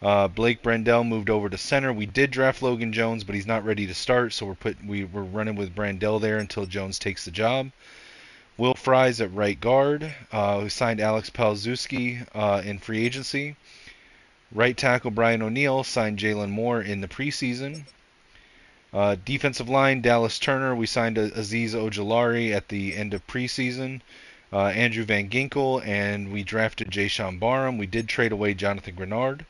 Blake Brandell moved over to center. We did draft Logan Jones, but he's not ready to start, so we're running with Brandell there until Jones takes the job. Will Fries at right guard. We signed Alex Palzewski in free agency. Right tackle Brian O'Neill signed Jalen Moore in the preseason. Defensive line, Dallas Turner. We signed Aziz Ojulari at the end of preseason. Andrew Van Ginkel, and we drafted Jay Barham. We did trade away Jonathan Grenard.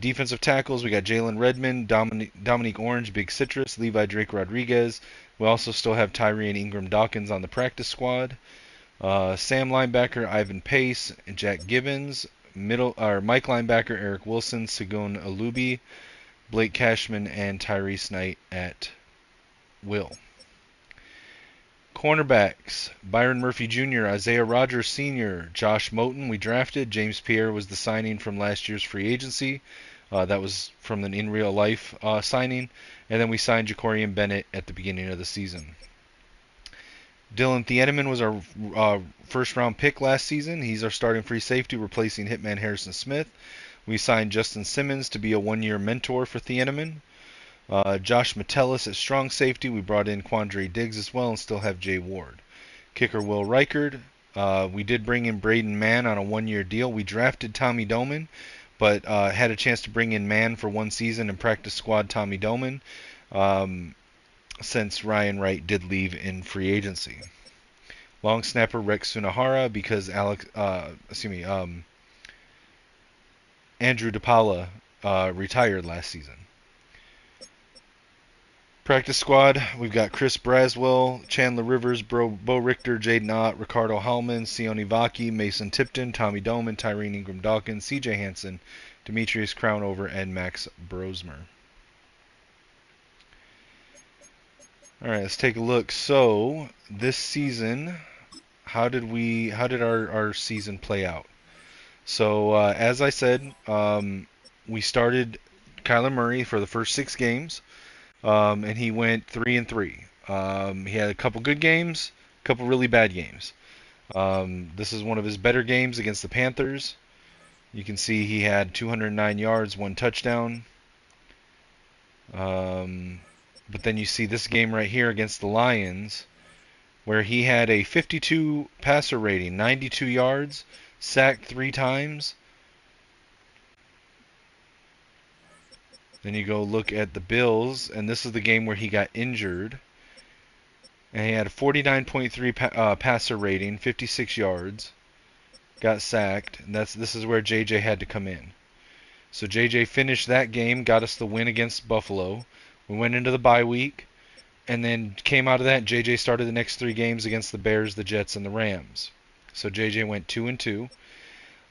Defensive tackles, we got Jalen Redmond, Dominique Orange, Big Citrus, Levi Drake Rodriguez. We also still have Tyree and Ingram Dawkins on the practice squad. Sam linebacker, Ivan Pace, and Jack Gibbons. Mike linebacker, Eric Wilson, Segun Alubi, Blake Cashman, and Tyrese Knight at will. Cornerbacks, Byron Murphy Jr., Isaiah Rogers Sr., Josh Moten, we drafted. James Pierre was the signing from last year's free agency. That was from an in real life signing. And then we signed Jacorian Bennett at the beginning of the season. Dylan Thieneman was our first round pick last season. He's our starting free safety, replacing Hitman Harrison Smith. We signed Justin Simmons to be a one-year mentor for Thieneman. Josh Metellus at strong safety. We brought in Quandre Diggs as well and still have Jay Ward. Kicker Will Reichard. We did bring in Braden Mann on a one-year deal. We drafted Tommy Doman, but had a chance to bring in Mann for one season and practice squad Tommy Doman. Since Ryan Wright did leave in free agency. Long snapper Rex Sunahara because Andrew DePaula retired last season. Practice squad, we've got Chris Braswell, Chandler Rivers, Bo Richter, Jaden Ott, Ricardo Hallman, Sione Vaki, Mason Tipton, Tommy Doman, Tyreen Ingram Dawkins, CJ Hansen, Demetrius Crownover, and Max Brosmer. Alright, let's take a look. So, this season, how did our season play out? So, as I said, we started Kyler Murray for the first 6 games, and he went 3-3. He had a couple good games, a couple really bad games. This is one of his better games against the Panthers. You can see he had 209 yards, 1 touchdown. But then you see this game right here against the Lions, where he had a 52 passer rating, 92 yards, sacked 3 times. Then you go look at the Bills, and this is the game where he got injured. And he had a 49.3 passer rating, 56 yards, got sacked, and this is where JJ had to come in. So JJ finished that game, got us the win against Buffalo. We went into the bye week, and then came out of that. JJ started the next 3 games against the Bears, the Jets, and the Rams. So JJ went 2-2.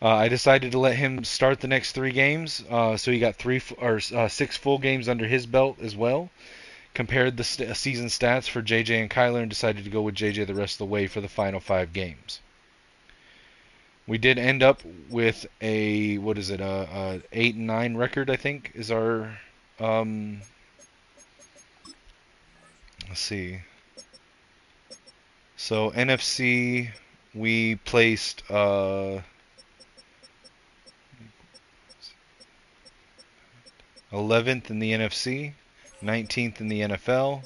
I decided to let him start the next 3 games, so he got 6 full games under his belt as well. Compared the season stats for JJ and Kyler, and decided to go with JJ the rest of the way for the final 5 games. We did end up with a 8-9 record, I think, is our let's see. So NFC, we placed 11th in the NFC, 19th in the NFL,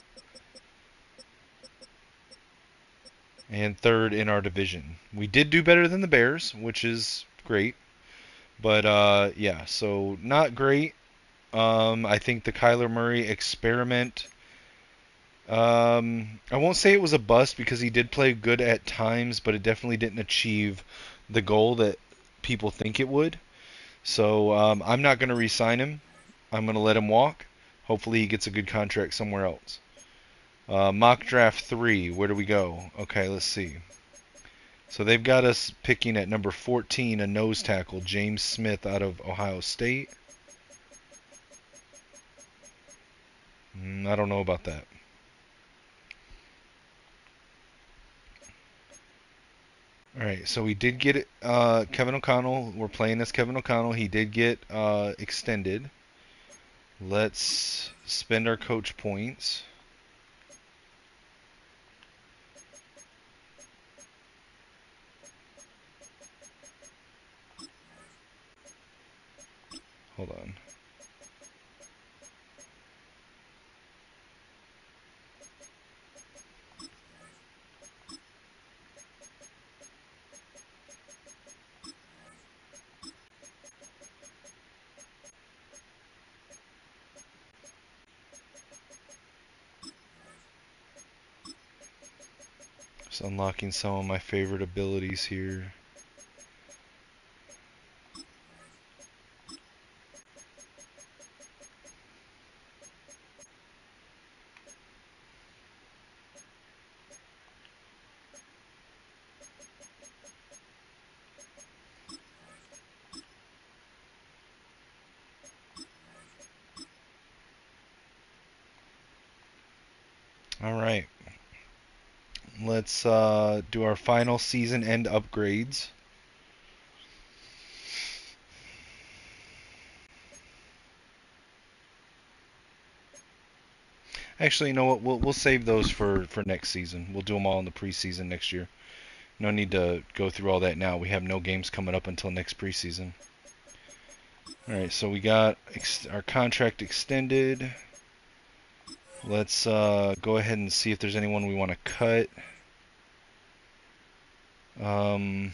and 3rd in our division. We did do better than the Bears, which is great. But yeah, so not great. I think the Kyler Murray experiment, I won't say it was a bust because he did play good at times, but it definitely didn't achieve the goal that people think it would. So I'm not going to re-sign him. I'm going to let him walk. Hopefully he gets a good contract somewhere else. Mock draft 3, where do we go? Okay, let's see. So they've got us picking at number 14, a nose tackle, James Smith out of Ohio State. I don't know about that. Alright, so we did get Kevin O'Connell. We're playing as Kevin O'Connell. He did get extended. Let's spend our coach points. Hold on. Just unlocking some of my favorite abilities here. All right. Let's do our final season end upgrades. Actually, you know what? We'll save those for next season. We'll do them all in the preseason next year. No need to go through all that now. We have no games coming up until next preseason. All right, so we got our contract extended. Let's go ahead and see if there's anyone we want to cut. Don't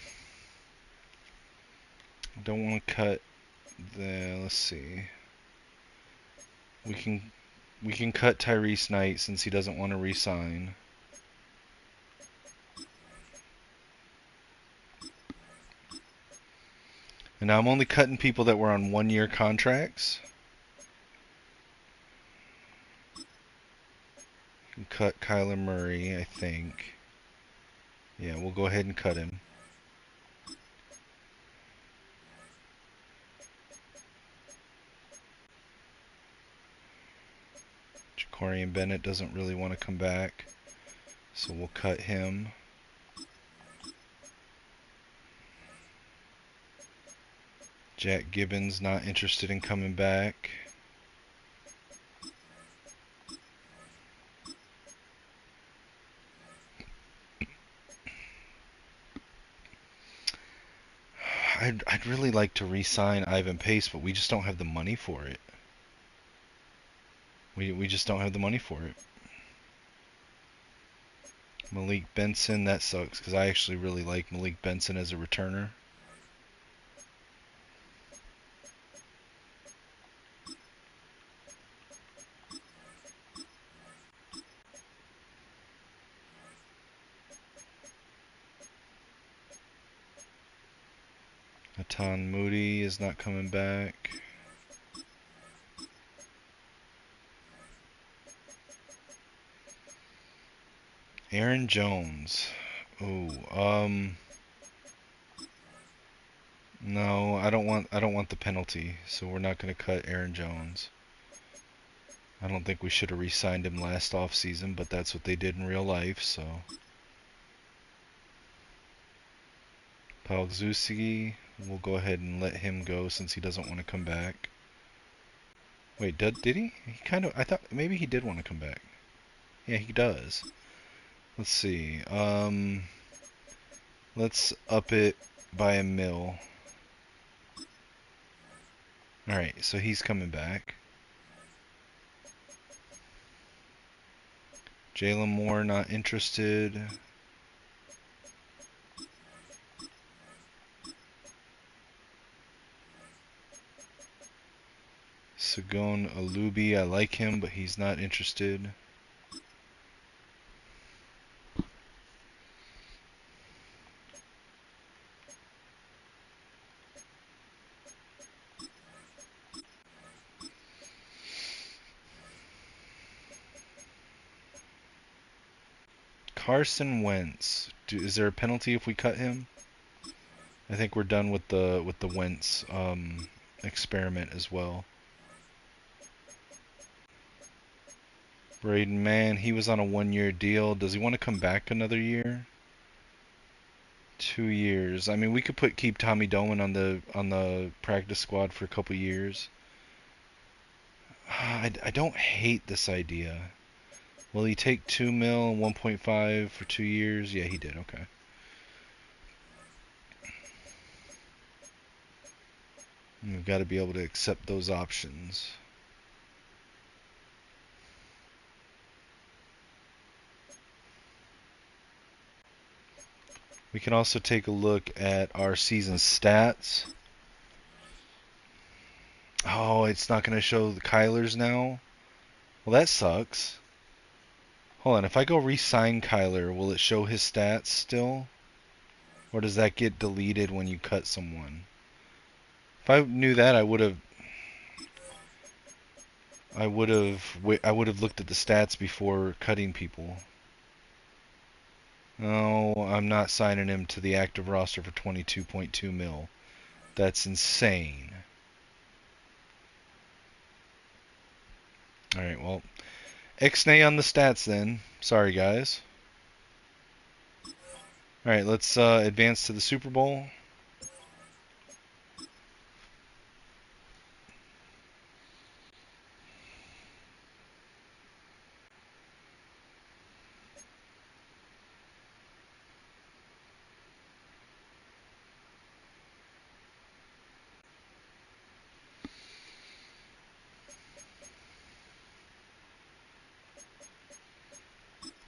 want to cut the. Let's see. We can cut Tyrese Knight since he doesn't want to re-sign. And now I'm only cutting people that were on 1-year contracts. Cut Kyler Murray, I think. Yeah, we'll go ahead and cut him. Jacorian Bennett doesn't really want to come back, so we'll cut him. Jack Gibbons not interested in coming back. I'd really like to re-sign Ivan Pace, but we just don't have the money for it. We just don't have the money for it. Malik Benson, that sucks because I actually really like Malik Benson as a returner. Atan Moody is not coming back. Aaron Jones. Oh, no, I don't want the penalty, so we're not going to cut Aaron Jones. I don't think we should have re-signed him last offseason, but that's what they did in real life, so. Palgzusi, we'll go ahead and let him go since he doesn't want to come back. Wait, did he? He kind of, I thought maybe he did want to come back. Yeah, he does. Let's see. Let's up it by $1 million. Alright, so he's coming back. Jalen Moore not interested. Sagon Alubi, I like him, but he's not interested. Carson Wentz. Is there a penalty if we cut him? I think we're done with the Wentz experiment as well. Braden Mann, he was on a 1-year deal. Does he want to come back another year? 2 years. I mean, we could keep Tommy Doman on the practice squad for a couple years. I don't hate this idea. Will he take 2 mil and 1.5 for 2 years? Yeah, he did. Okay. We've got to be able to accept those options. We can also take a look at our season stats. Oh, it's not going to show the Kyler's now? Well, that sucks. Hold on, if I go re-sign Kyler, will it show his stats still? Or does that get deleted when you cut someone? If I knew that, I would have looked at the stats before cutting people. No, I'm not signing him to the active roster for 22.2 mil. That's insane. All right, well, Ixnay on the stats then. Sorry, guys. All right, let's advance to the Super Bowl.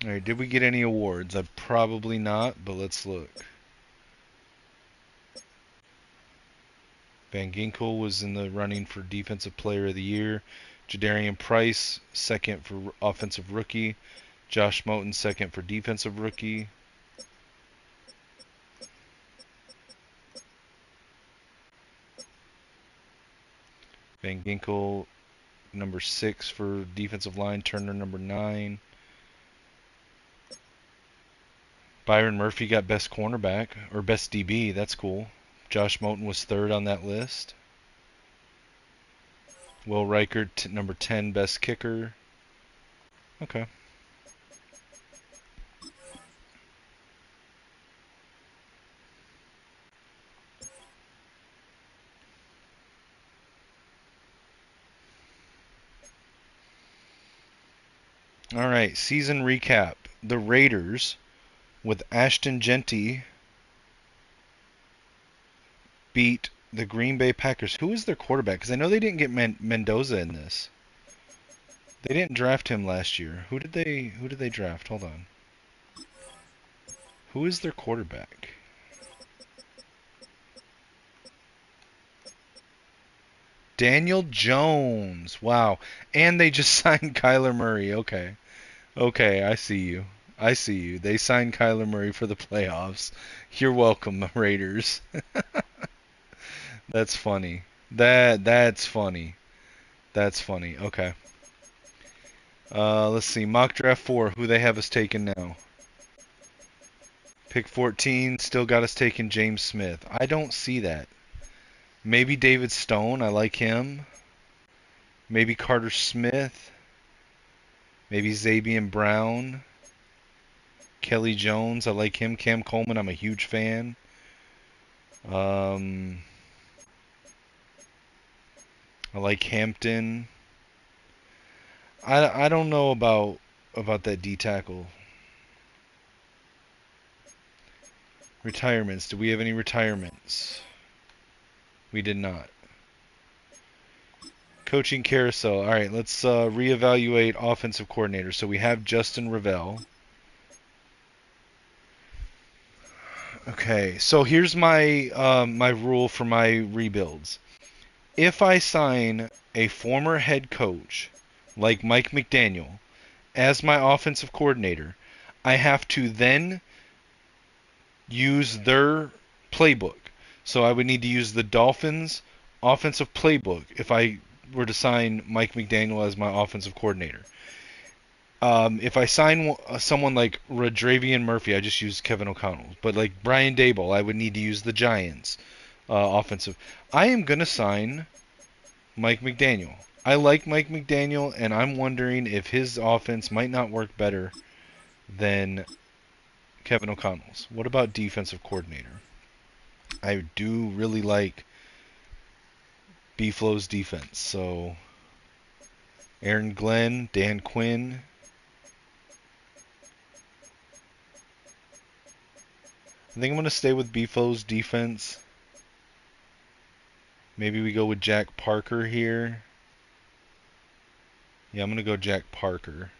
All right, did we get any awards? Probably not, but let's look. Van Ginkel was in the running for Defensive Player of the Year. Jadarian Price, second for Offensive Rookie. Josh Moten, second for Defensive Rookie. Van Ginkel, number 6 for Defensive Line. Turner, number 9. Byron Murphy got Best Cornerback, or Best DB. That's cool. Josh Moten was 3rd on that list. Will Reichert, number 10, Best Kicker. Okay. All right, season recap. The Raiders, with Ashton Genty, beat the Green Bay Packers. Who is their quarterback? Because I know they didn't get Mendoza in this. They didn't draft him last year. Who did they draft? Hold on. Who is their quarterback? Daniel Jones. Wow. And they just signed Kyler Murray. Okay. Okay, I see you. I see you. They signed Kyler Murray for the playoffs. You're welcome, Raiders. That's funny. That's funny. That's funny. Okay. Let's see. Mock draft 4. Who they have us taking now? Pick 14. Still got us taking James Smith. I don't see that. Maybe David Stone. I like him. Maybe Carter Smith. Maybe Zabian Brown. Kelly Jones. I like him. Cam Coleman. I'm a huge fan. I like Hampton. I don't know about that D tackle. Retirements. Do we have any retirements? We did not. Coaching carousel. All right, let's reevaluate offensive coordinator. So we have Justin Revell. Okay, so here's my my rule for my rebuilds. If I sign a former head coach like Mike McDaniel as my offensive coordinator, I have to then use their playbook. So I would need to use the Dolphins offensive playbook if I were to sign Mike McDaniel as my offensive coordinator. If I sign someone like Radravian Murphy, I just use Kevin O'Connell. But like Brian Dable, I would need to use the Giants offensive. I am going to sign Mike McDaniel. I like Mike McDaniel, and I'm wondering if his offense might not work better than Kevin O'Connell's. What about defensive coordinator? I do really like B-Flow's defense. So Aaron Glenn, Dan Quinn. I think I'm going to stay with B-Flow's defense. Maybe we go with Jack Parker here. Yeah, I'm going to go Jack Parker.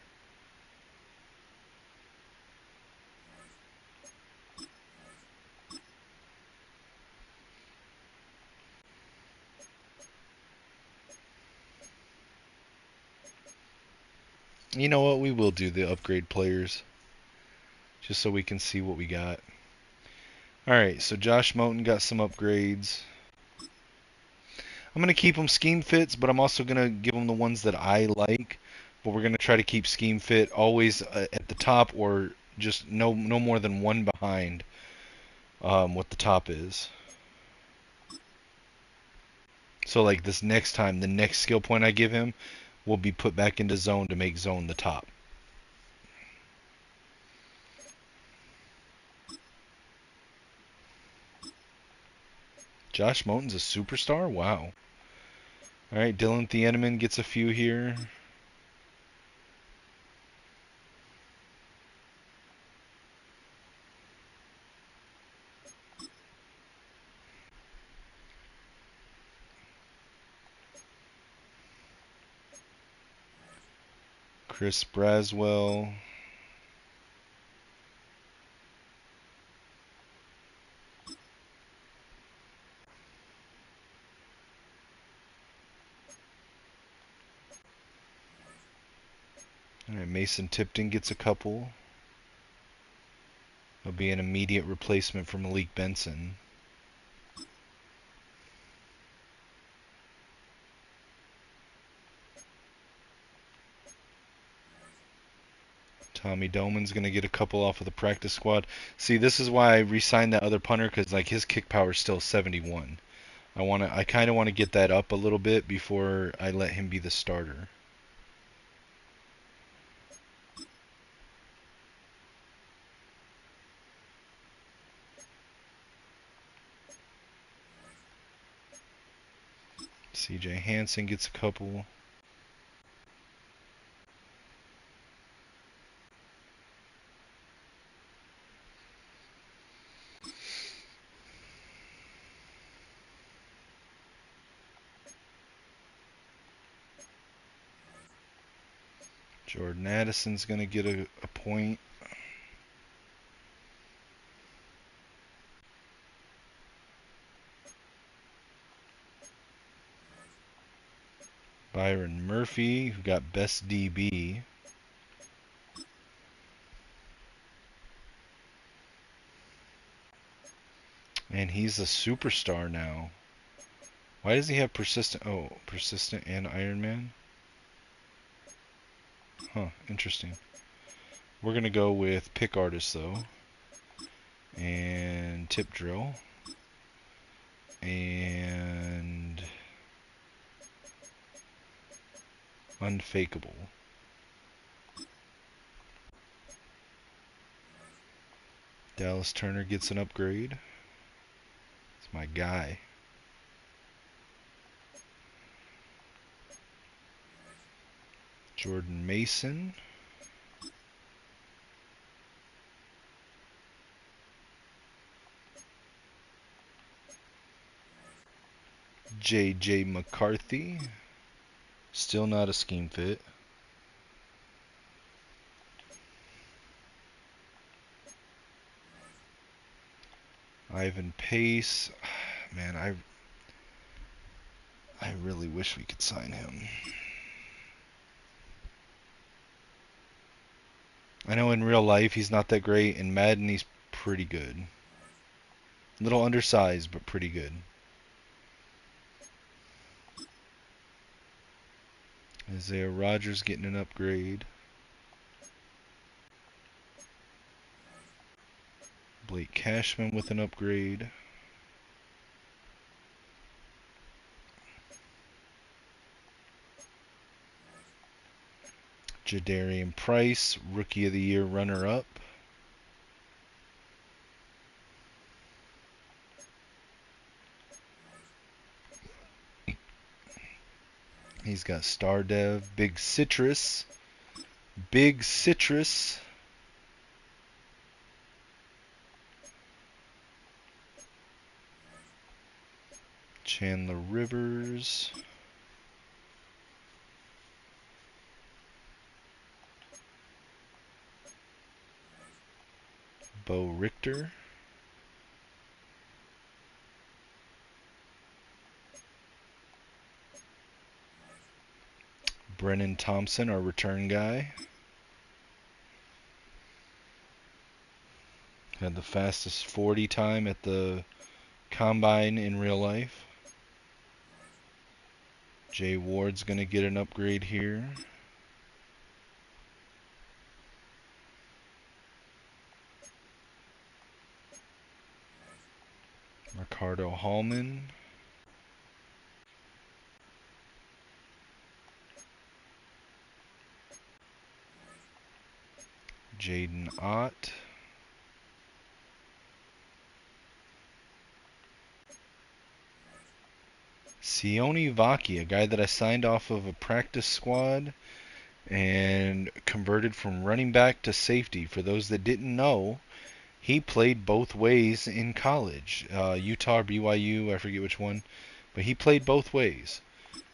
You know what? We will do the upgrade players. Just so we can see what we got. Alright, so Josh Moten got some upgrades. I'm going to keep him scheme fits, but I'm also going to give him the ones that I like. But we're going to try to keep scheme fit always at the top, or just no more than one behind what the top is. So like this next time, the next skill point I give him will be put back into zone to make zone the top. Josh Moten's a superstar? Wow. Alright, Dylan Thieneman gets a few here. Chris Braswell. Alright, Mason Tipton gets a couple. He'll be an immediate replacement for Malik Benson. Tommy Doman's going to get a couple off of the practice squad. See, this is why I re-signed that other punter, because like his kick power is still 71. I kind of want to get that up a little bit before I let him be the starter. CJ Hansen gets a couple. Jordan Addison's going to get a point. Byron Murphy, who got best DB. And he's a superstar now. Why does he have persistent? Oh, persistent and Iron Man? Huh, interesting. We're going to go with pick artist, though. And tip drill. And unfakeable. Dallas Turner gets an upgrade. It's my guy. Jordan Mason. J.J. McCarthy. Still not a scheme fit. Ivan Pace. Man, I really wish we could sign him. I know in real life he's not that great. In Madden he's pretty good. A little undersized, but pretty good. Isaiah Rogers getting an upgrade. Blake Cashman with an upgrade. Jadarian Price, Rookie of the Year runner-up. He's got Star Dev, Big Citrus. Big Citrus. Chandler Rivers. Bo Richter. Brennan Thompson, our return guy. Had the fastest 40 time at the combine in real life. Jay Ward's going to get an upgrade here. Ricardo Hallman. Jaden Ott. Sione Vaki, a guy that I signed off of a practice squad and converted from running back to safety. For those that didn't know, he played both ways in college. Utah or BYU, I forget which one. But he played both ways.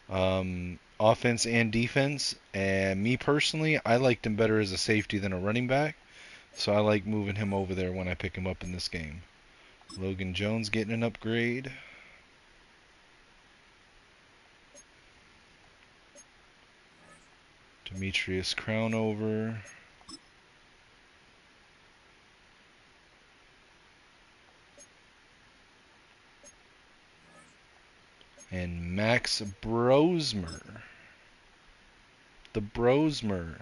Offense and defense. And me personally, I liked him better as a safety than a running back. So I like moving him over there when I pick him up in this game. Logan Jones getting an upgrade. Demetrius Crownover. And Max Brosmer. The Brosmer.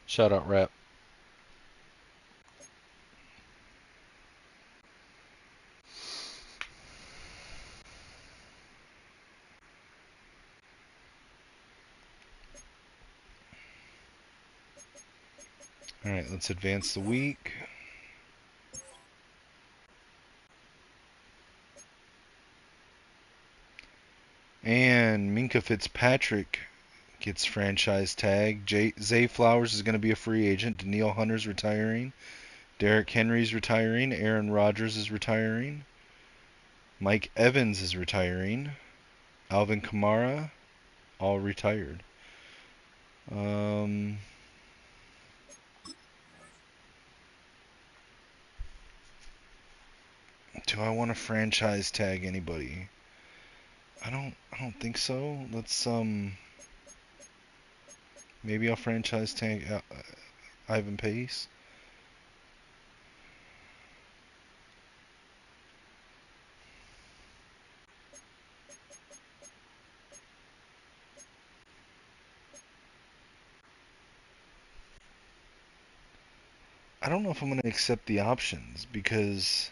Shout out, Rap. Alright, let's advance the week. And Minka Fitzpatrick gets franchise tag. Zay Flowers is going to be a free agent. Danielle Hunter's retiring. Derrick Henry's retiring. Aaron Rodgers is retiring. Mike Evans is retiring. Alvin Kamara, all retired. Do I want to franchise tag anybody? I don't think so. Let's maybe I'll franchise tag Ivan Pace. I don't know if I'm going to accept the options because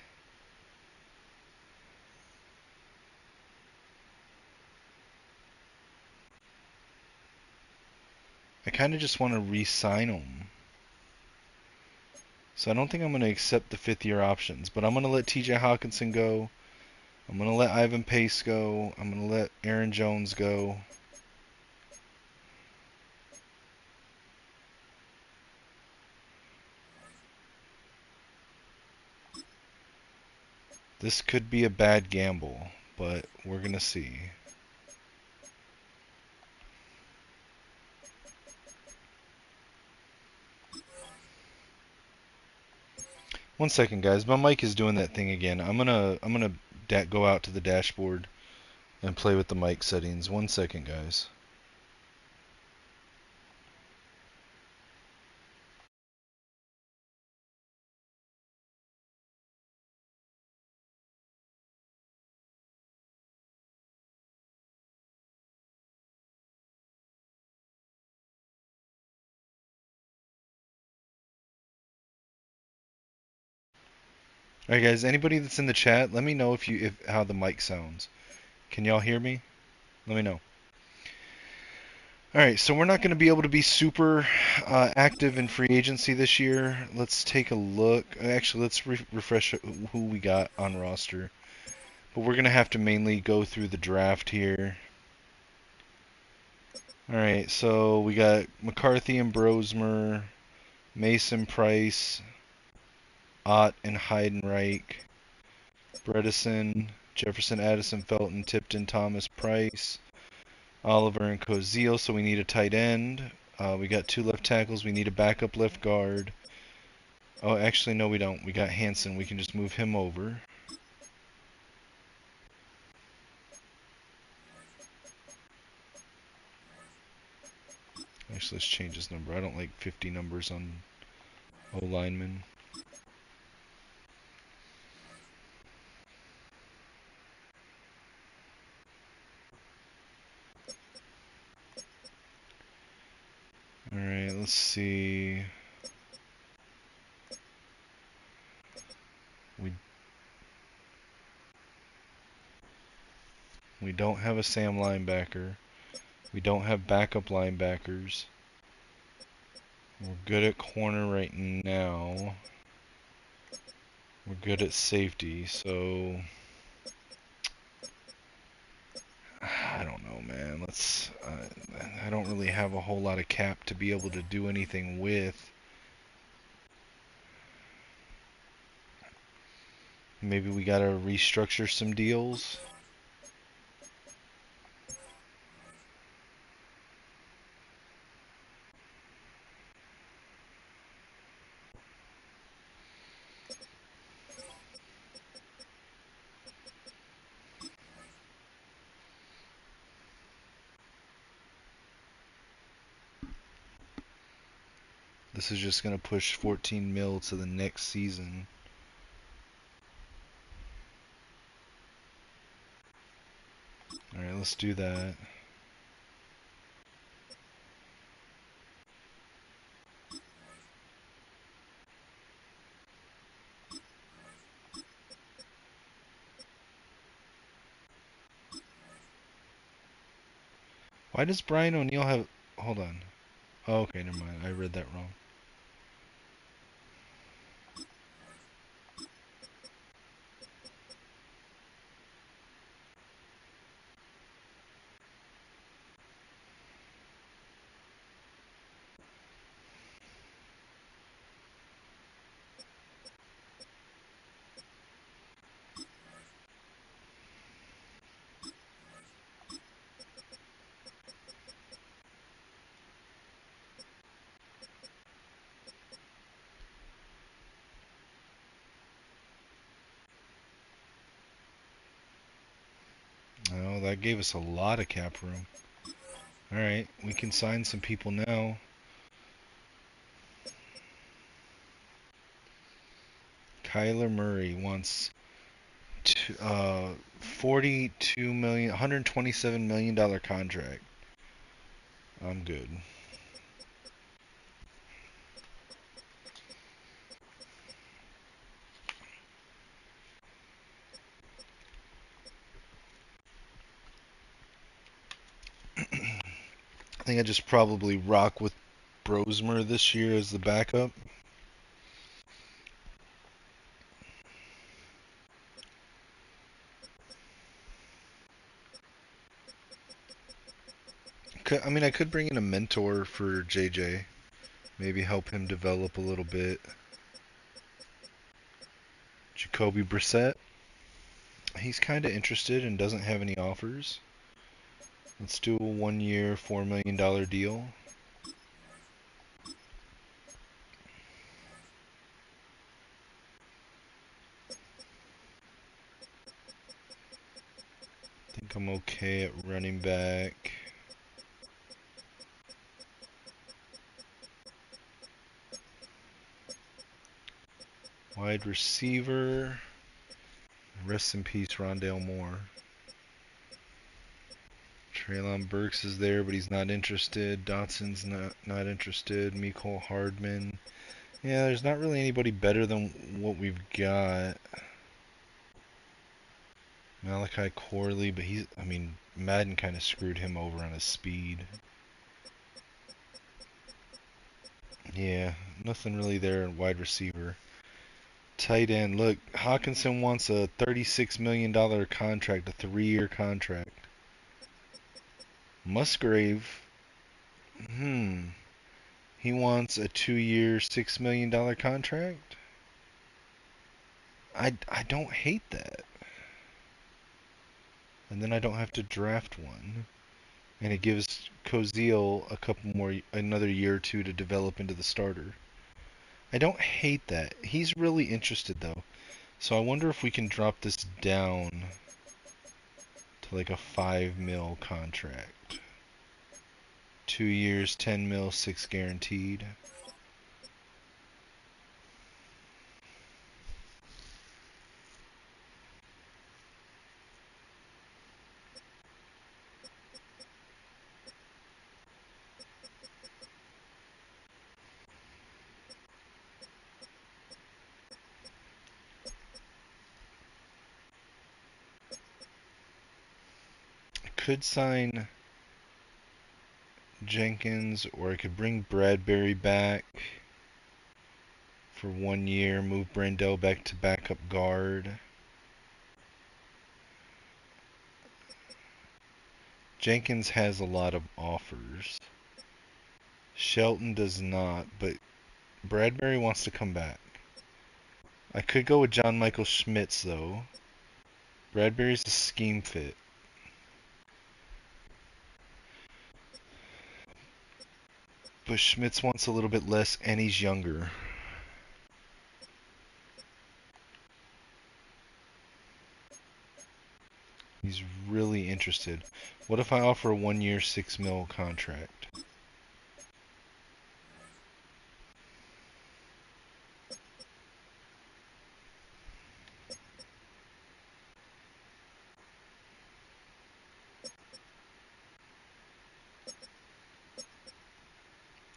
I kind of just want to re-sign them. So I don't think I'm going to accept the 5th-year options, but I'm going to let TJ Hawkinson go. I'm going to let Ivan Pace go. I'm going to let Aaron Jones go. This could be a bad gamble, but we're going to see. One second, guys. My mic is doing that thing again. I'm gonna go out to the dashboard and play with the mic settings. One second, guys. All right, guys. Anybody that's in the chat, let me know if how the mic sounds. Can y'all hear me? Let me know. All right, so we're not going to be able to be super active in free agency this year. Let's take a look. Actually, let's refresh who we got on roster. But we're going to have to mainly go through the draft here. All right, so we got McCarthy and Brosmer, Mason Price, Ott and Heidenreich, Bredesen, Jefferson, Addison, Felton, Tipton, Thomas, Price, Oliver, and Cozile. So we need a tight end. We got 2 left tackles. We need a backup left guard. Oh, actually, no, we don't. We got Hanson. We can just move him over. Actually, let's change his number. I don't like 50 numbers on O linemen. Alright, let's see. We don't have a Sam linebacker. We don't have backup linebackers. We're good at corner right now. We're good at safety, so I don't know, man. I don't really have a whole lot of cap to be able to do anything with. Maybe we gotta restructure some deals. This is just gonna push 14 mil to the next season. Alright, let's do that. Why does Brian O'Neill have... Hold on. Oh, okay, never mind. I read that wrong. Oh, that gave us a lot of cap room. Alright, we can sign some people now. Kyler Murray wants 42 million, $127 million contract. I'm good. I think I just probably rock with Brosmer this year as the backup. I mean, I could bring in a mentor for JJ. Maybe help him develop a little bit. Jacoby Brissett. He's kind of interested and doesn't have any offers. Let's do a 1-year, $4 million deal. I think I'm okay at running back. Wide receiver. Rest in peace, Rondale Moore. Treylon Burks is there, but he's not interested. Dotson's not interested. Mecole Hardman. Yeah, there's not really anybody better than what we've got. Malachi Corley, but I mean, Madden kind of screwed him over on his speed. Yeah, nothing really there in wide receiver. Tight end, look, Hawkinson wants a $36 million contract, a 3-year contract. Musgrave, he wants a 2-year, $6 million contract? I don't hate that. and then I don't have to draft one. And it gives Koziel another year or two to develop into the starter. I don't hate that. He's really interested though. So I wonder if we can drop this down to like a 5 mil contract. 2 years, 10 mil, 6 guaranteed. I could sign Jenkins, or I could bring Bradbury back for 1 year, move Brandell back to backup guard. Jenkins has a lot of offers. Shelton does not, but Bradbury wants to come back. I could go with John Michael Schmitz though. Bradbury's a scheme fit. But Schmitz wants a little bit less and he's younger. He's really interested. What if I offer a 1 year, 6 mil contract?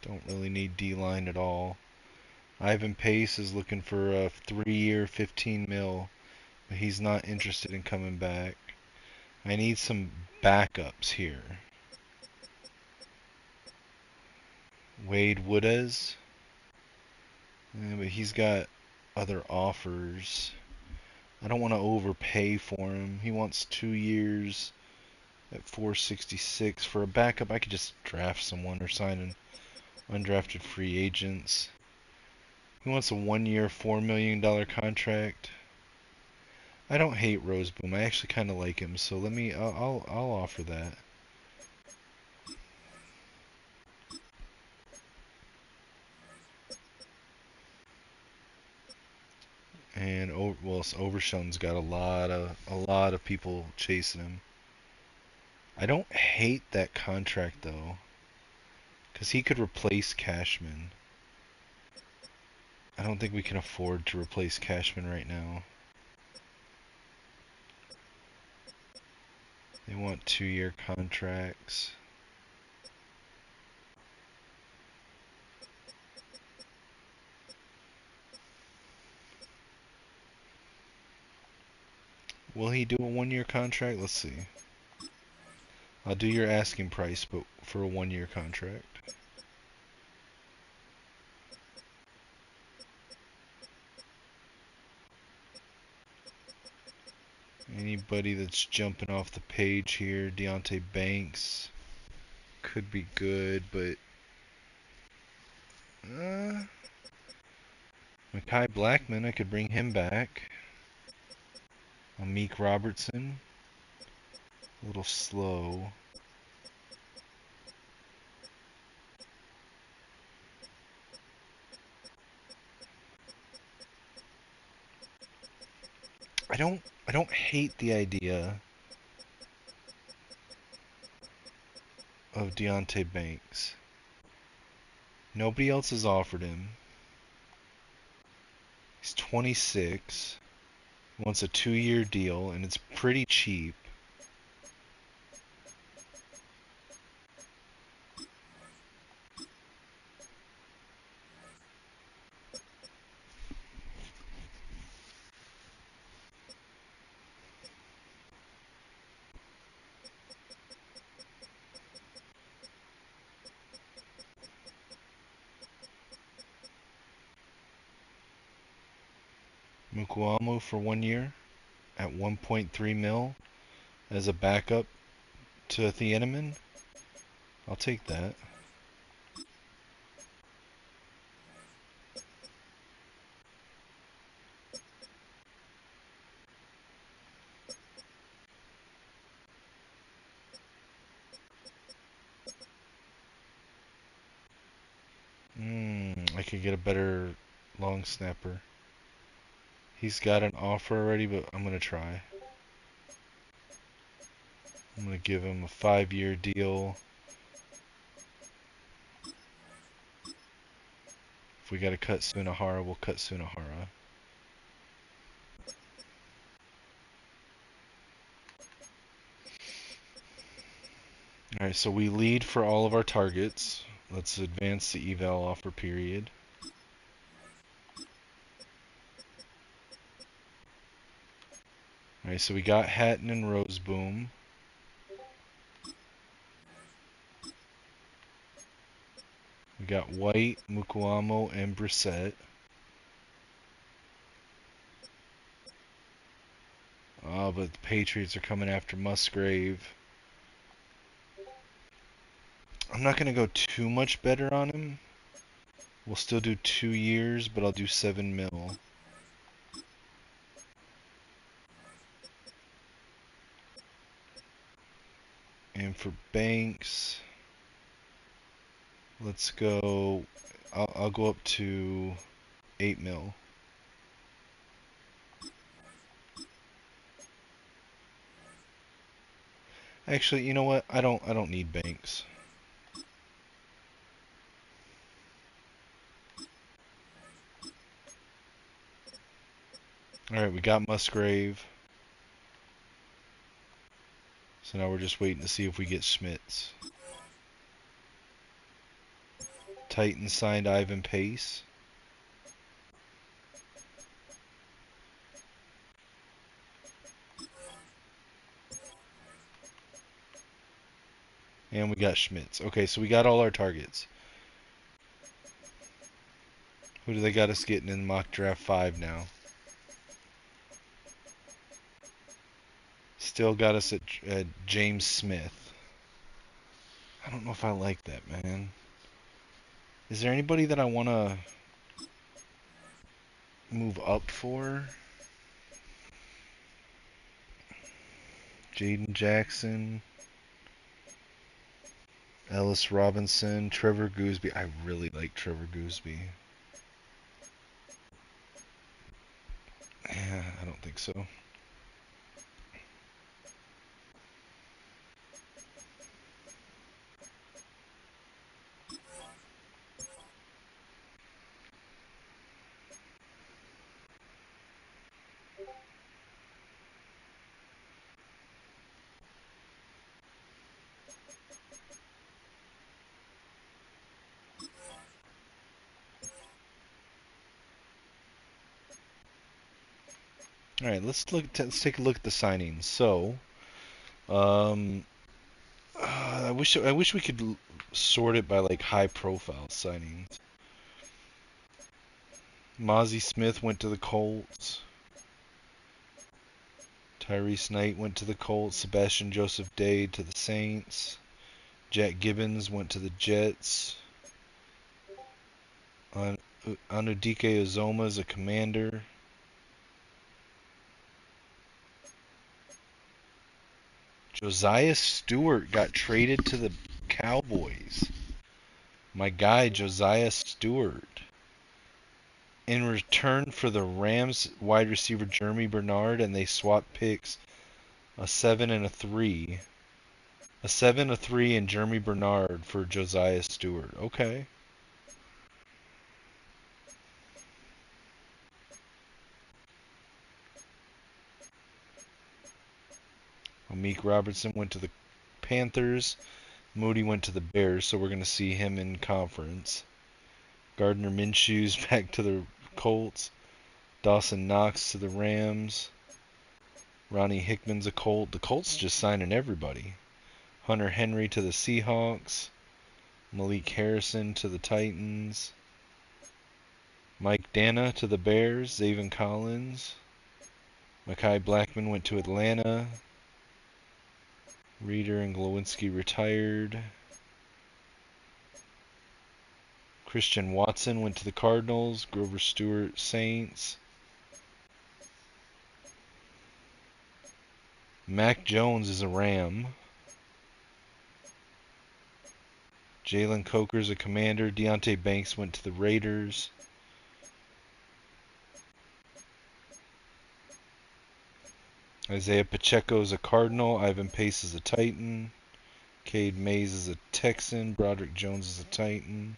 Don't really need D-line at all. Ivan Pace is looking for a 3 year, 15 mil. But he's not interested in coming back. I need some backups here. Wade Woodez. But he's got other offers. I don't want to overpay for him. He wants 2 years at 466. For a backup, I could just draft someone or sign an undrafted free agents. He wants a 1 year, $4 million contract. I don't hate Roseboom. I actually kind of like him, so I'll offer that. And Overshown's got a lot of people chasing him. I don't hate that contract though, because he could replace Cashman. I don't think we can afford to replace Cashman right now. They want 2 year contracts. Will he do a 1 year contract? Let's see. I'll do your asking price, but for a 1 year contract. Anybody that's jumping off the page here, Deontay Banks could be good, but Mekhi Blackman, I could bring him back. Amik Robertson, a little slow. I don't hate the idea of Deontay Banks. Nobody else has offered him. He's 26. Wants a 2 year deal, and it's pretty cheap. Mukuamu for 1 year at 1.3 mil as a backup to Thieneman. I'll take that. I could get a better long snapper. He's got an offer already, but I'm gonna try. I'm gonna give him a 5-year deal. If we gotta cut Sunahara, we'll cut Sunahara. Alright, so we lead for all of our targets. Let's advance the eval offer period. Alright, so we got Hatton and Roseboom. We got White, Mukuamo, and Brissett. Oh, but the Patriots are coming after Musgrave. I'm not going to go too much better on him. We'll still do 2 years, but I'll do 7 mil. And for Banks, let's go. I'll go up to 8 mil. Actually, you know what? I don't need Banks. All right, we got Musgrave. So now we're just waiting to see if we get Schmitz. Titans signed Ivan Pace. And we got Schmitz. Okay, so we got all our targets. Who do they got us getting in mock draft 5 now? Still got us at James Smith. I don't know if I like that, man. Is there anybody that I want to move up for? Jaden Jackson, Ellis Robinson, Trevor Gooseby. I really like Trevor Gooseby. Yeah, I don't think so. All right, let's take a look at the signings. So, um, I wish we could sort it by like high profile signings. Mozzie Smith went to the Colts. Tyrese Knight went to the Colts. Sebastian Joseph Day to the Saints. Jack Gibbons went to the Jets. Anudike Uzoma is a Commander. Josiah Stewart got traded to the Cowboys. My guy, Josiah Stewart. In return for the Rams wide receiver Jeremy Bernard, and they swapped picks, a 7 and a 3. A 7, a 3, and Jeremy Bernard for Josiah Stewart. Okay. Meek Robertson went to the Panthers. Moody went to the Bears, so we're going to see him in conference. Gardner Minshew's back to the Colts. Dawson Knox to the Rams. Ronnie Hickman's a Colt. The Colts just signing everybody. Hunter Henry to the Seahawks. Malik Harrison to the Titans. Mike Dana to the Bears. Zaven Collins. Mekhi Blackman went to Atlanta. Reeder and Glowinski retired. Christian Watson went to the Cardinals. Grover Stewart, Saints. Mac Jones is a Ram. Jalen Coker's a Commander. Deontay Banks went to the Raiders. Isaiah Pacheco's a Cardinal. Ivan Pace is a Titan. Cade Mays is a Texan. Broderick Jones is a Titan.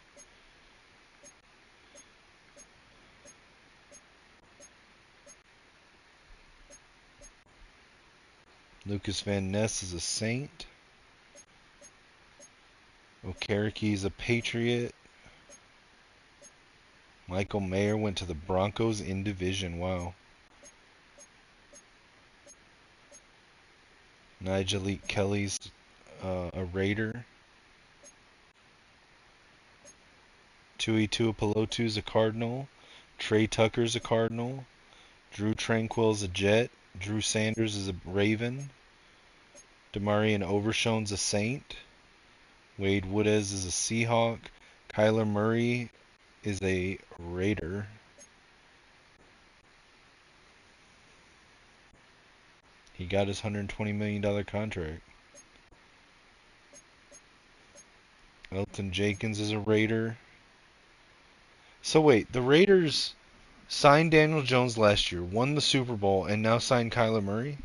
Lucas Van Ness is a Saint. Okereke is a Patriot. Michael Mayer went to the Broncos in division. Wow. Nigel Kelly's a Raider. Tui Tuipulotu's a Cardinal. Trey Tucker's a Cardinal. Drew Tranquill's a Jet. Drew Sanders is a Raven. Demarion Overshone's a Saint. Wade Woodez is a Seahawk. Kyler Murray is a Raider. He got his $120 million contract. Elton Jenkins is a Raider. So wait, the Raiders signed Daniel Jones last year, won the Super Bowl, and now signed Kyler Murray?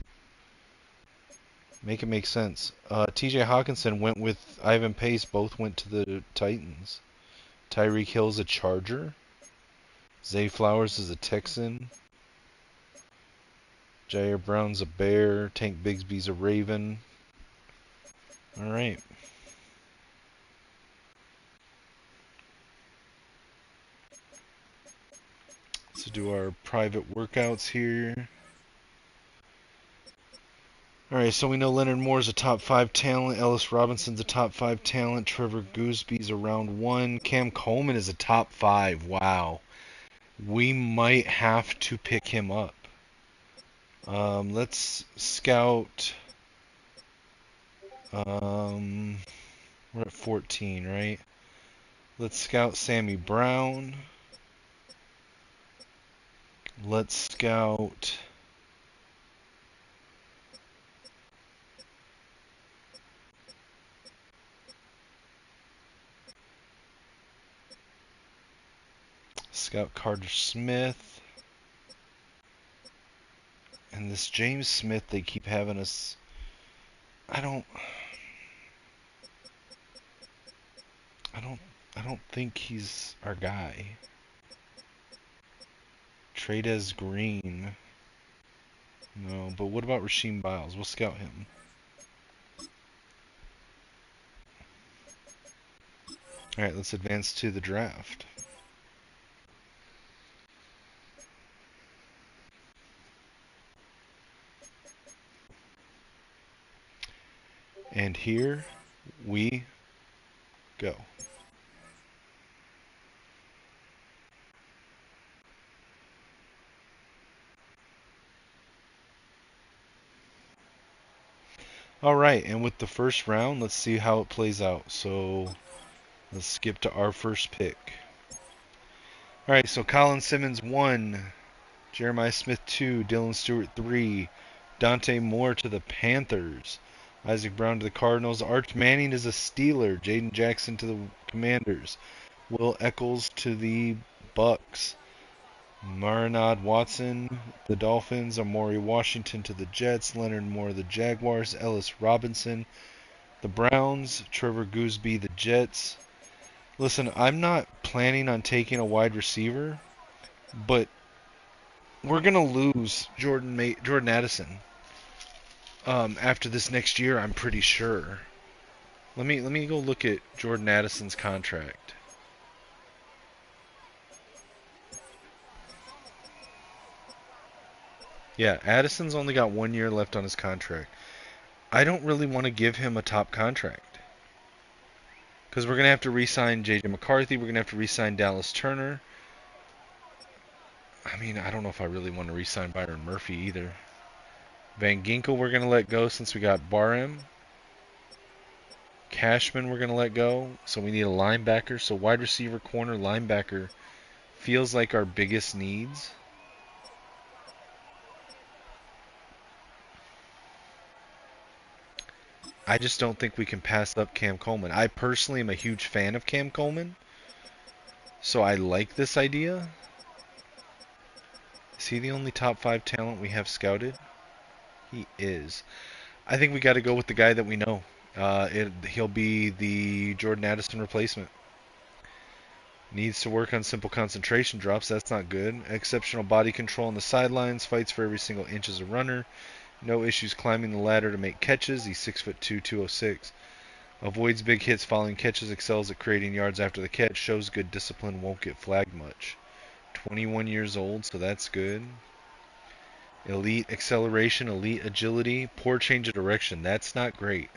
Make it make sense. TJ Hawkinson went with Ivan Pace. Both went to the Titans. Tyreek Hill's a Charger. Zay Flowers is a Texan. Jair Brown's a Bear. Tank Bigsby's a Raven. All right. Let's do our private workouts here. Alright, so we know Leonard Moore's a top 5 talent. Ellis Robinson's a top 5 talent. Trevor Goosby's a round 1. Cam Coleman is a top 5. Wow. We might have to pick him up. Let's scout. We're at 14, right? Let's scout Sammy Brown. Let's scout. Scout Carter Smith. And this James Smith, they keep having us. I don't think he's our guy. Tradez Green. No, but what about Rasheem Biles? We'll scout him. Alright, let's advance to the draft. And here we go. Alright, and with the first round, let's see how it plays out. So let's skip to our first pick. Alright, so Colin Simmons 1, Jeremiah Smith 2, Dylan Stewart 3, Dante Moore to the Panthers, Isaac Brown to the Cardinals, Arch Manning is a Steeler, Jaden Jackson to the Commanders, Will Eccles to the Bucks, Marinad Watson, the Dolphins, Amari Washington to the Jets, Leonard Moore, the Jaguars, Ellis Robinson, the Browns, Trevor Goosby, the Jets. Listen, I'm not planning on taking a wide receiver, but we're gonna lose Jordan Addison after this next year. I'm pretty sure. Let me go look at Jordan Addison's contract. Yeah, Addison's only got 1 year left on his contract. I don't really want to give him a top contract because we're gonna have to re-sign J.J. McCarthy. We're gonna have to re-sign Dallas Turner. I mean, I don't know if I really want to re-sign Byron Murphy either. Van Ginkel we're going to let go since we got Barham. Cashman we're going to let go. So we need a linebacker. So wide receiver, corner, linebacker feels like our biggest needs. I just don't think we can pass up Cam Coleman. I personally am a huge fan of Cam Coleman, so I like this idea. Is he the only top 5 talent we have scouted? He is. I think we got to go with the guy that we know. He'll be the Jordan Addison replacement. Needs to work on simple concentration drops. That's not good. Exceptional body control on the sidelines. Fights for every single inch as a runner. No issues climbing the ladder to make catches. He's 6'2", 206. Avoids big hits following catches. Excels at creating yards after the catch. Shows good discipline. Won't get flagged much. 21 years old, so that's good. Elite acceleration. Elite agility. Poor change of direction. That's not great.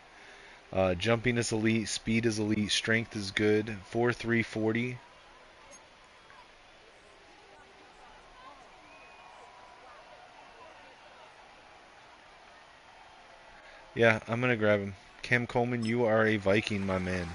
Jumping is elite. Speed is elite. Strength is good. 4'3", 40. Yeah, I'm going to grab him. Cam Coleman, you are a Viking, my man.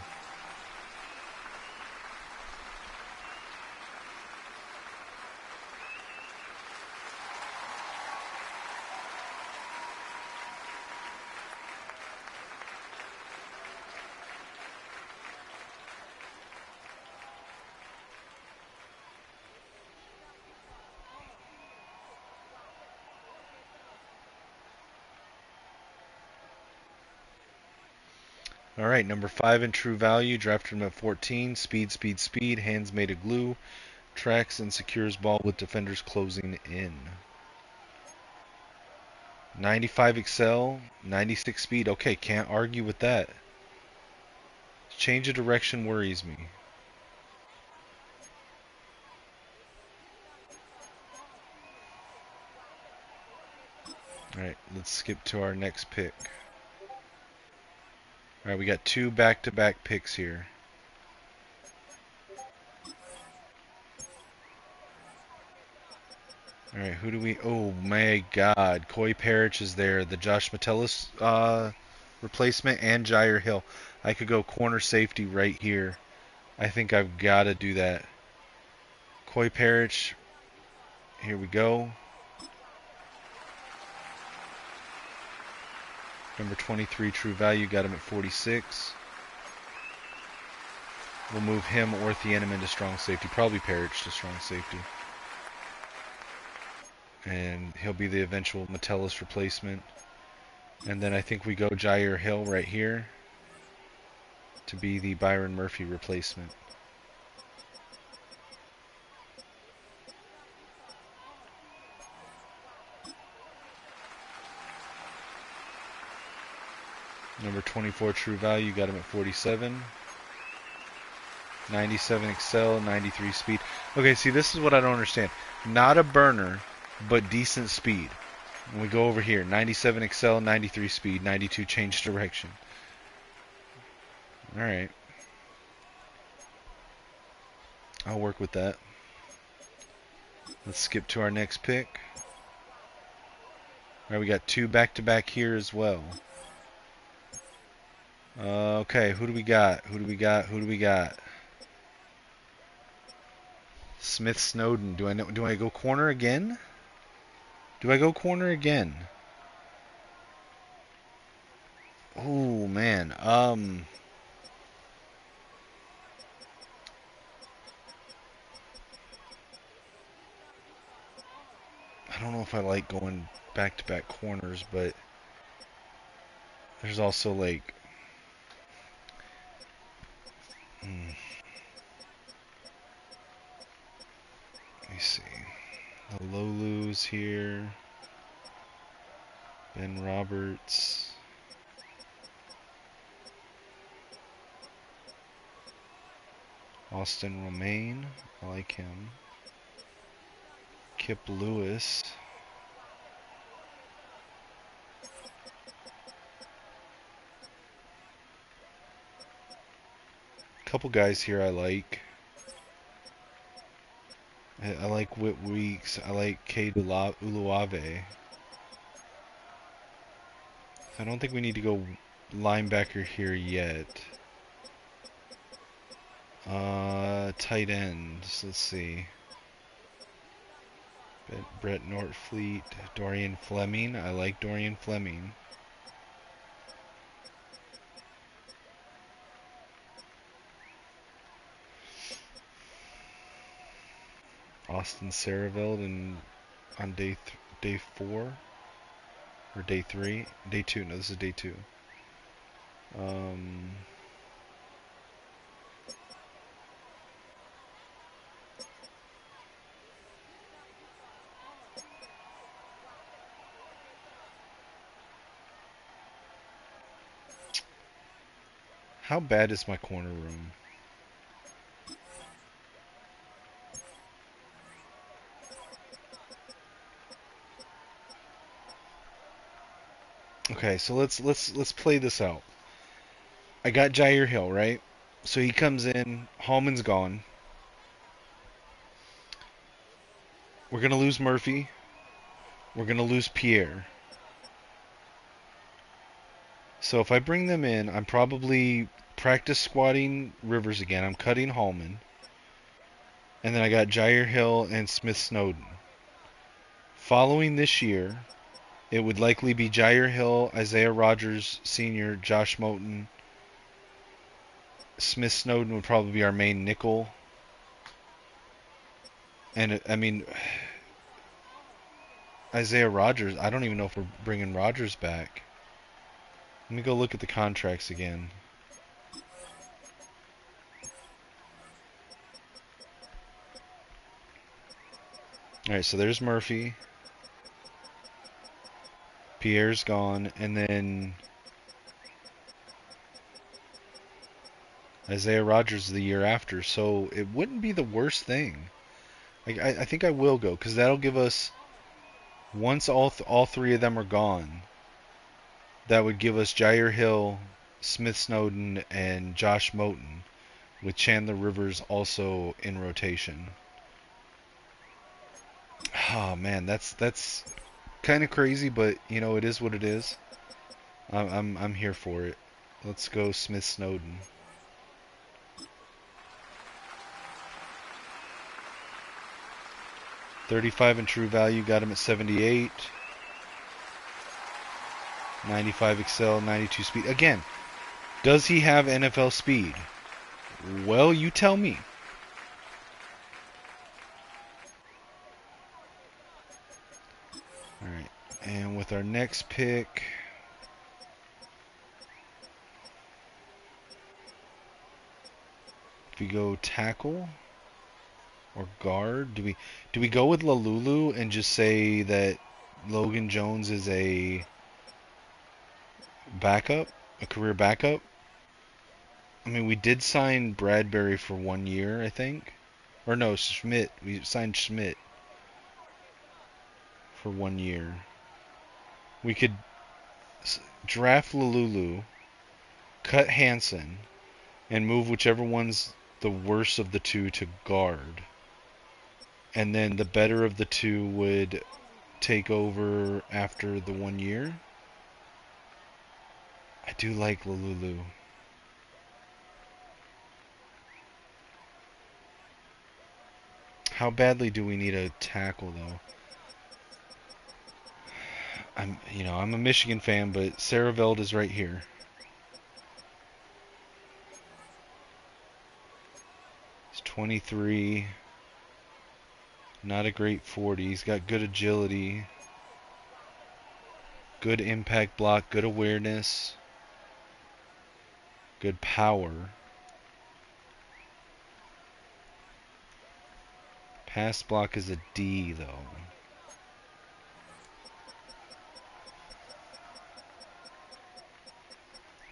All right, number 5 in true value. Drafted him at 14. Speed, speed, speed. Hands made of glue. Tracks and secures ball with defenders closing in. 95 excel. 96 speed. Okay, can't argue with that. Change of direction worries me. All right, let's skip to our next pick. All right, we got 2 back-to-back picks here. All right, who do we... Oh, my God. Coy Parrish is there. The Josh Metellus replacement and Jair Hill. I could go corner safety right here. I think I've got to do that. Coy Parrish. Here we go. Number 23 true value. Got him at 46. We'll move him or Thieneman into strong safety. Probably Parrish to strong safety. And he'll be the eventual Metellus replacement. And then I think we go Jair Hill right here to be the Byron Murphy replacement. Number 24 true value, got him at 47. 97 excel, 93 speed. Okay, see, this is what I don't understand. Not a burner, but decent speed. And we go over here, 97 excel, 93 speed, 92 change direction. All right. I'll work with that. Let's skip to our next pick. All right, we got 2 back-to-back here as well. Okay, who do we got? Who do we got? Who do we got? Smith Snowden. Do I go corner again? Do I go corner again? Oh man. I don't know if I like going back-to-back corners, but there's also like let me see. The Lolu's here. Ben Roberts. Austin Romaine. I like him. Kip Lewis. Couple guys here I like. I like Whit Weeks. I like K. Uluave. I don't think we need to go linebacker here yet. Tight ends. Let's see. Brett Nortfleet. Dorian Fleming. I like Dorian Fleming. Austin Saraveld on day 4 or day 3, day 2. No, this is day 2. Um, how bad is my corner room? Okay, so let's play this out. I got Jair Hill, right? So he comes in, Hallman's gone. We're gonna lose Murphy. We're gonna lose Pierre. So if I bring them in, I'm probably practice squatting Rivers again. I'm cutting Hallman. And then I got Jair Hill and Smith Snowden. Following this year, it would likely be Jair Hill, Isaiah Rogers Sr., Josh Moten. Smith Snowden would probably be our main nickel. And I mean, Isaiah Rogers, I don't even know if we're bringing Rogers back. Let me go look at the contracts again. Alright, so there's Murphy. Pierre's gone. And then Isaiah Rogers the year after. So it wouldn't be the worst thing. I think I will go, because that'll give us, once all 3 of them are gone, that would give us Jair Hill, Smith Snowden, and Josh Moten, with Chandler Rivers also in rotation. Oh man, that's kind of crazy, but you know, it is what it is. I'm here for it. Let's go Smith Snowden. $35 in true value, got him at 78. 95 excel, 92 speed. Again, does he have NFL speed? Well, you tell me. Alright, and with our next pick, if we go tackle or guard, do we go with Lalulu and just say that Logan Jones is a backup, a career backup? I mean, we did sign Bradbury for 1 year, I think. Or no, Schmidt. We signed Schmidt for 1 year. We could draft Lalulu, cut Hansen, and move whichever one's the worst of the two to guard. And then the better of the two would take over after the 1 year. I do like Lalulu. How badly do we need a tackle, though? I'm a Michigan fan, but Saraveld is right here. He's 23. Not a great 40. He's got good agility, good impact block, good awareness, good power. Pass block is a D, though.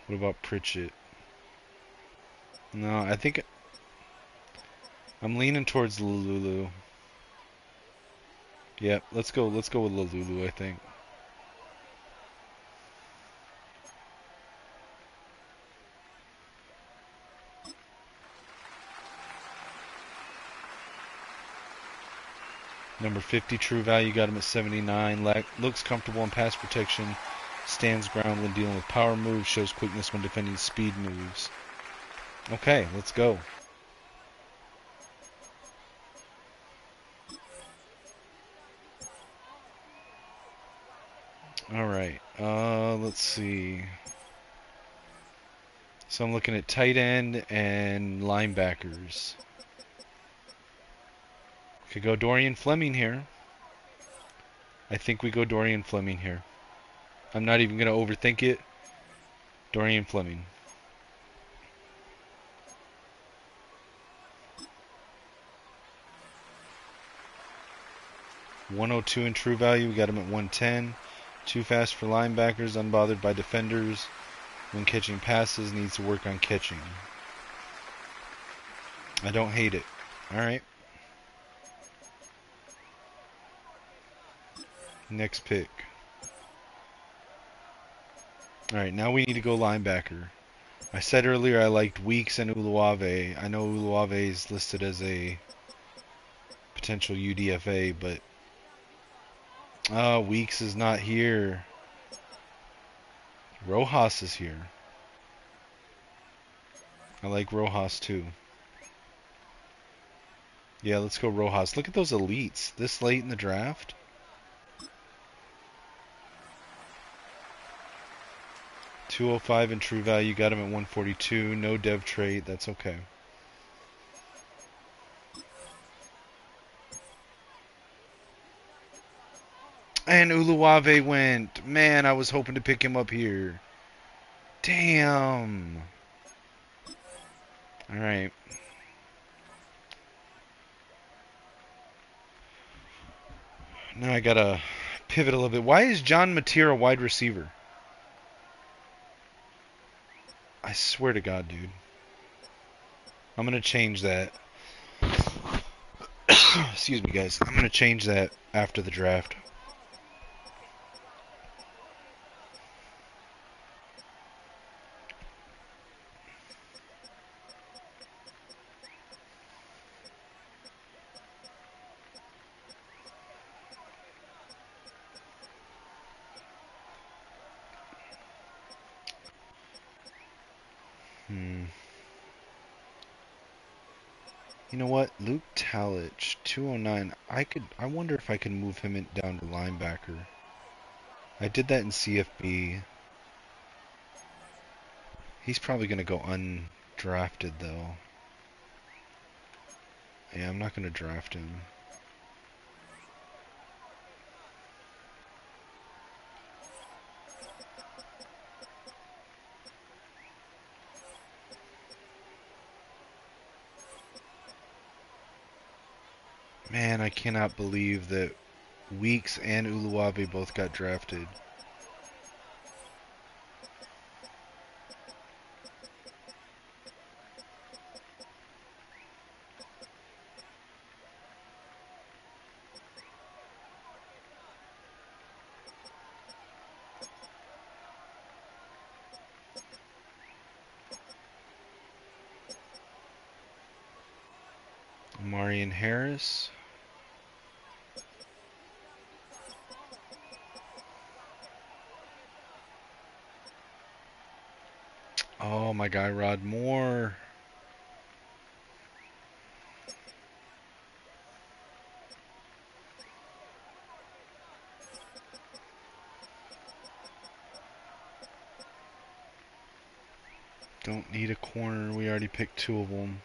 What about Pritchett? No, I think I'm leaning towards Lalulu. Yep, let's go with Lalulu, I think. Number 50 true value, got him at 79. Looks comfortable in pass protection. Stands ground when dealing with power moves. Shows quickness when defending speed moves. Okay, let's go. Alright, let's see. So I'm looking at tight end and linebackers. Could go Dorian Fleming here. I think we go Dorian Fleming here. I'm not even going to overthink it. Dorian Fleming. $102 in true value. We got him at 110. Too fast for linebackers. Unbothered by defenders. When catching passes, needs to work on catching. I don't hate it. Alright. Next pick. Alright, now we need to go linebacker. I said earlier I liked Weeks and Uluave. I know Uluave is listed as a potential UDFA, but Weeks is not here. Rojas is here. I like Rojas too. Yeah, let's go Rojas. Look at those elites this late in the draft. $205 in true value. Got him at 142. No dev trait. That's okay. And Uluave went. Man, I was hoping to pick him up here. Damn. Alright. Now I gotta pivot a little bit. Why is John Mateer a wide receiver? I swear to God, dude. I'm gonna change that. Excuse me, guys. I'm gonna change that after the draft. You know what? Luke Talich, 209. I wonder if I can move him down to linebacker. I did that in CFB. He's probably going to go undrafted, though. Yeah, I'm not going to draft him. Man, I cannot believe that Weeks and Uluave both got drafted. Marion Harris. Oh, my guy Rod Moore. Don't need a corner. We already picked two of them.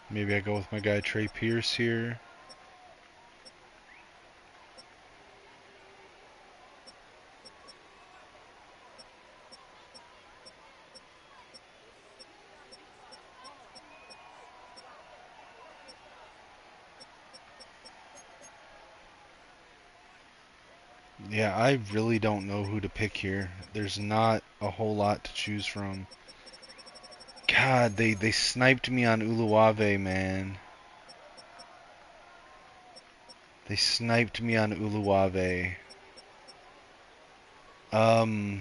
Maybe I go with my guy Trey Pierce here. Yeah, I really don't know who to pick here. There's not a whole lot to choose from. God, they sniped me on Uluave, man. They sniped me on Uluave. Yeah,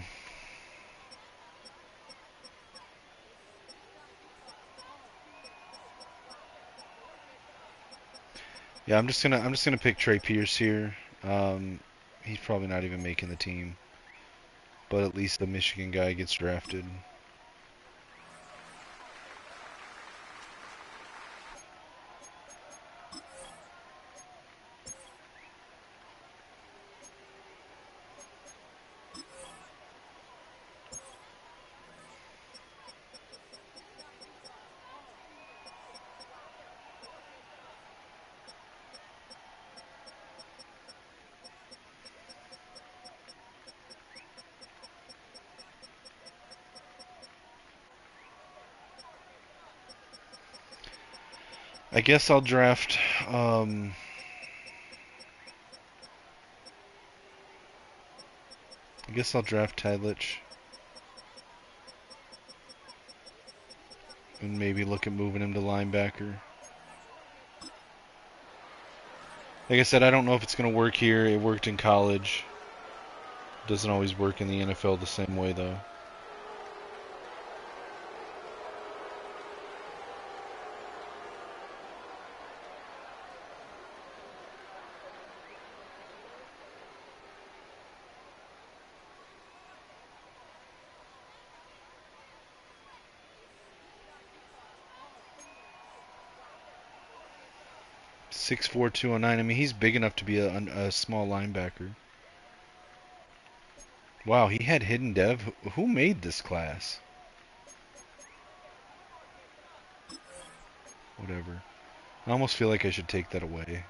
I'm just gonna pick Trey Pierce here. He's probably not even making the team. but at least the Michigan guy gets drafted. I guess I'll draft. I guess I'll draft Tadlich and maybe look at moving him to linebacker. Like I said, I don't know if it's going to work here. It worked in college. Doesn't always work in the NFL the same way, though. Six four 209. I mean, he's big enough to be a small linebacker. Wow, he had hidden dev. Who made this class? Whatever. I almost feel like I should take that away.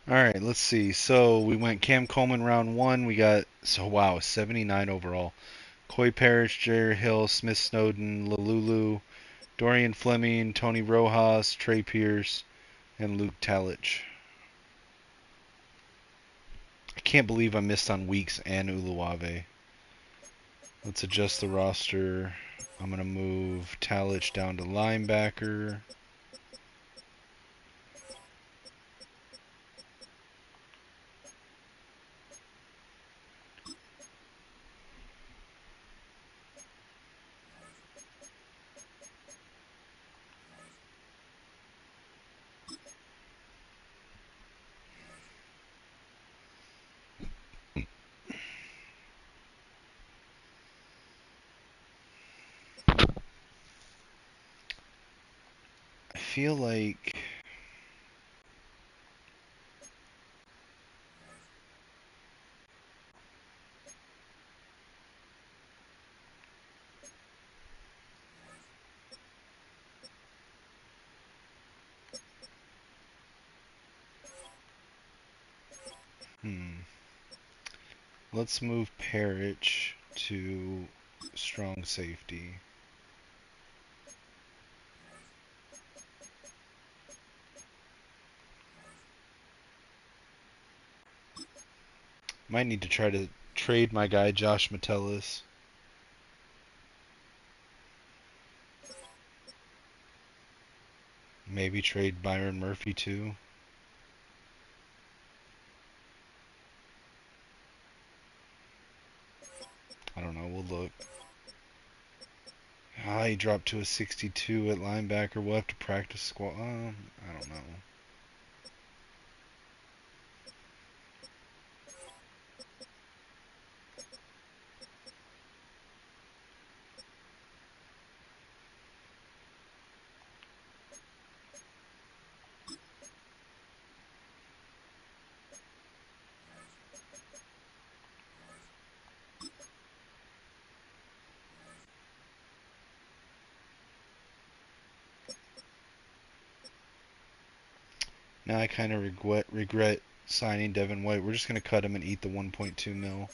All right, let's see. So we went Cam Coleman round one. We got, so wow, 79 overall. Coy Parrish, Jair Hill, Smith Snowden, Lalulu, Dorian Fleming, Tony Rojas, Trey Pierce, and Luke Talich. I can't believe I missed on Weeks and Uluwave. Let's adjust the roster. I'm going to move Talich down to linebacker. I feel like let's move Parrish to strong safety. Might need to try to trade my guy Josh Metellus. Maybe trade Byron Murphy too. I don't know. We'll look. Ah, he dropped to a 62 at linebacker. We'll have to practice squat. I don't know. Now I kind of regret signing Devin White. We're just going to cut him and eat the 1.2 mil.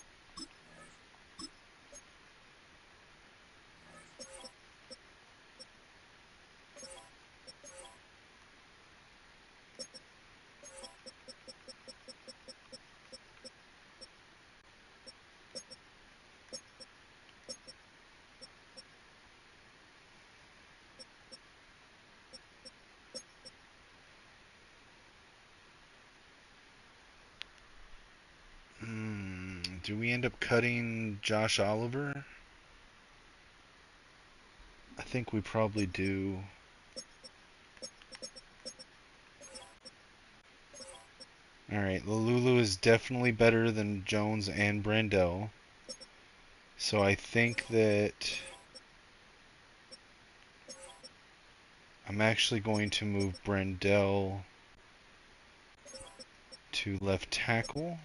Do we end up cutting Josh Oliver? I think we probably do. Alright, Lulu is definitely better than Jones and Brandell. So I think that I'm actually going to move Brandell to left tackle.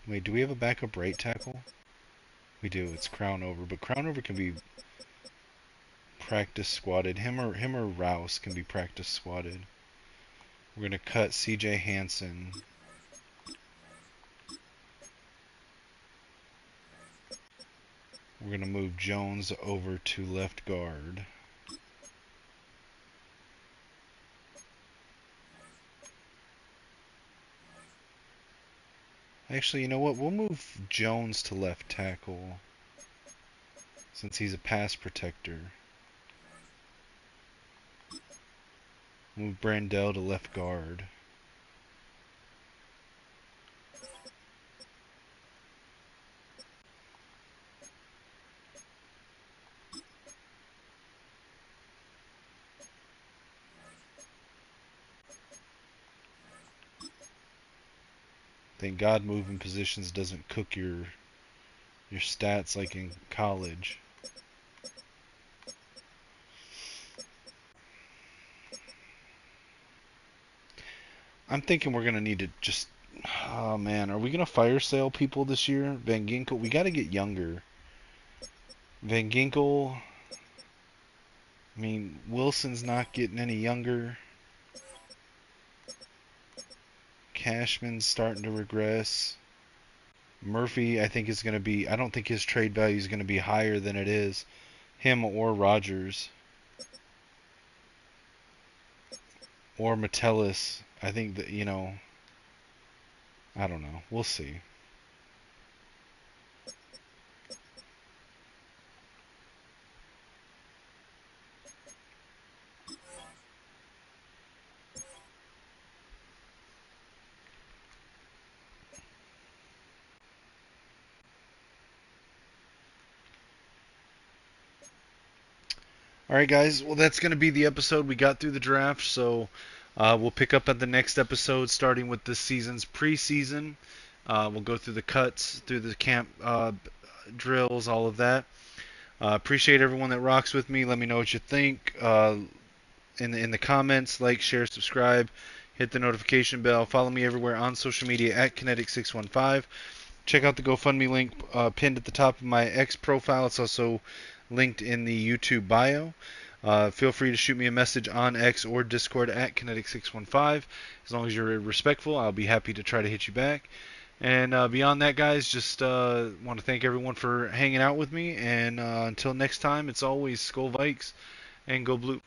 Wait, do we have a backup right tackle? We do. It's Crownover, but Crownover can be practice squatted. Him or Rouse can be practice squatted. We're gonna cut C.J. Hansen. We're gonna move Jones over to left guard. Actually, you know what? We'll move Jones to left tackle since he's a pass protector. Move Brandell to left guard. Thank God moving positions doesn't cook your stats like in college. I'm thinking we're gonna need to just. Oh man, are we gonna fire sale people this year? Van Ginkel, we got to get younger. Van Ginkel. I mean, Wilson's not getting any younger. Cashman's starting to regress. Murphy, I think is going to be. I don't think his trade value is going to be higher than it is. Him or Rogers or Metellus. I think that I don't know. We'll see. All right, guys. Well, that's going to be the episode. We got through the draft, so we'll pick up at the next episode, starting with this season's preseason. We'll go through the cuts, through the camp drills, all of that. Appreciate everyone that rocks with me. Let me know what you think in the comments. Like, share, subscribe, hit the notification bell. Follow me everywhere on social media at Kinetic615. Check out the GoFundMe link pinned at the top of my X profile. It's also linked in the YouTube bio. Feel free to shoot me a message on X or Discord at Kinetic615. As long as you're respectful, I'll be happy to try to hit you back. And beyond that, guys, just want to thank everyone for hanging out with me. And until next time, it's always Skull Vikes and Go Blue.